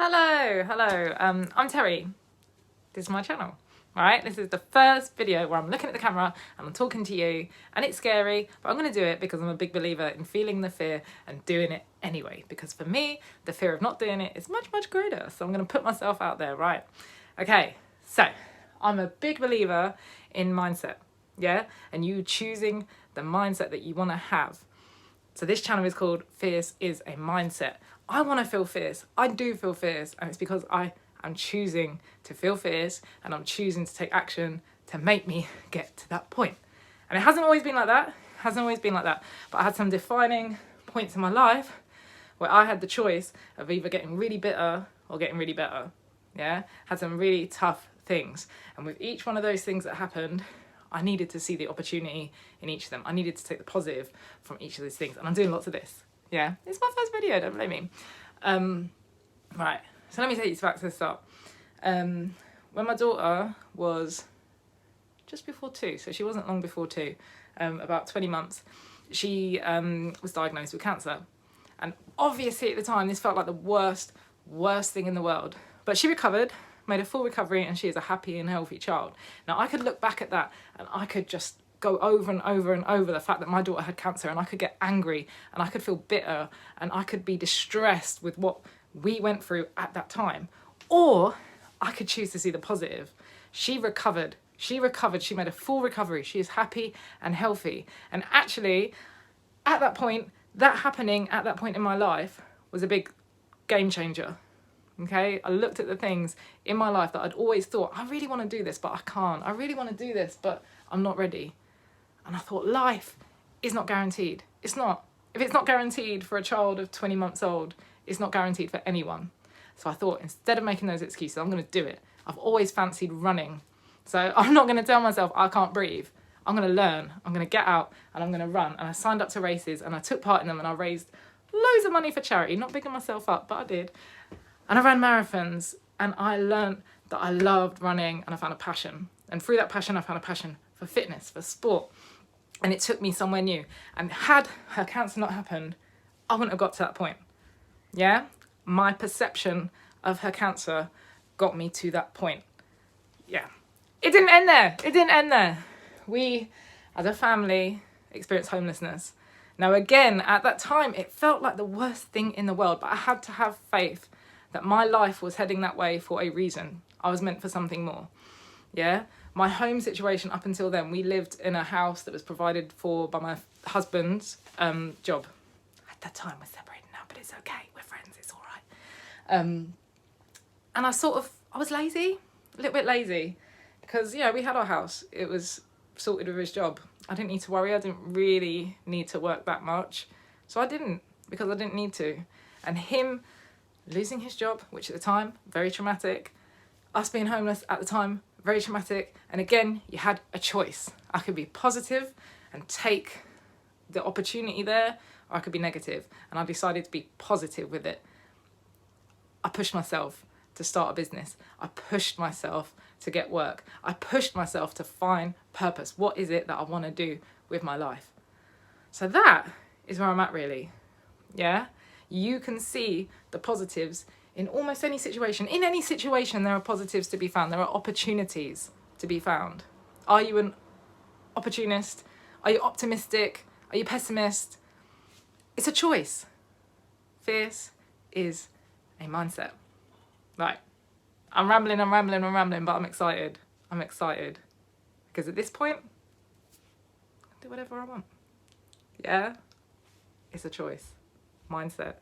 Hello. I'm Terry. This is my channel. Alright, this is the first video where I'm looking at the camera and I'm talking to you, and it's scary, but I'm going to do it because I'm a big believer in feeling the fear and doing it anyway, because for me, the fear of not doing it is much greater, so I'm going to put myself out there, right? Okay, so I'm a big believer in mindset, yeah? And you choosing the mindset that you want to have. So this channel is called Fierce is a Mindset. I want to feel fierce. I do feel fierce, and it's because I am choosing to feel fierce and I'm choosing to take action to make me get to that point. And it hasn't always been like that. But I had some defining points in my life where I had the choice of either getting really bitter or getting really better. Yeah, had some really tough things, and with each one of those things that happened, I needed to see the opportunity in each of them. I needed to take the positive from each of those things, and I'm doing lots of this. Yeah, it's my first video, don't blame me. Right, so let me take you back to the start. When my daughter was just before 2, so she wasn't long before 2, about 20 months, she was diagnosed with cancer. And obviously at the time, this felt like the worst thing in the world. But she recovered, made a full recovery, and she is a happy and healthy child. Now I could look back at that and I could just go over and over the fact that my daughter had cancer, and I could get angry and I could feel bitter and I could be distressed with what we went through at that time. Or I could choose to see the positive. She recovered, she made a full recovery. She is happy and healthy. And actually, at that point, that happening at that point in my life was a big game changer. Okay, I looked at the things in my life that I'd always thought, I really want to do this, but I can't. I really want to do this, but I'm not ready. And I thought, life is not guaranteed. It's not. If it's not guaranteed for a child of 20 months old, it's not guaranteed for anyone. So I thought, instead of making those excuses, I'm going to do it. I've always fancied running. So I'm not going to tell myself I can't breathe. I'm going to learn. I'm going to get out and I'm going to run. And I signed up to races and I took part in them, and I raised loads of money for charity. Not bigging myself up, but I did. And I ran marathons, and I learned that I loved running, and I found a passion. And through that passion, I found a passion for fitness, for sport. And it took me somewhere new. And had her cancer not happened, I wouldn't have got to that point. Yeah? My perception of her cancer got me to that point. Yeah. It didn't end there. We, as a family, experienced homelessness. Now again, at that time, it felt like the worst thing in the world, but I had to have faith that my life was heading that way for a reason. I was meant for something more. Yeah? My home situation up until then, we lived in a house that was provided for by my husband's job. At that time, we're separated now, but it's okay. We're friends, it's all right. And I was lazy, a little bit lazy, because, we had our house. It was sorted with his job. I didn't need to worry. I didn't really need to work that much. So I didn't, because I didn't need to. And him losing his job, which at the time, very traumatic. Us being homeless at the time, very traumatic. And again, you had a choice. I could be positive and take the opportunity there, or I could be negative. And I decided to be positive with it. I pushed myself to start a business. I pushed myself to get work. I pushed myself to find purpose. What is it that I want to do with my life? So that is where I'm at, really. Yeah? You can see the positives in almost any situation. In any situation, there are positives to be found. There are opportunities to be found. Are you an opportunist? Are you optimistic? Are you pessimist? It's a choice. Fierce is a mindset. Right. I'm rambling, but I'm excited. Because at this point, I do whatever I want. Yeah? It's a choice. Mindset.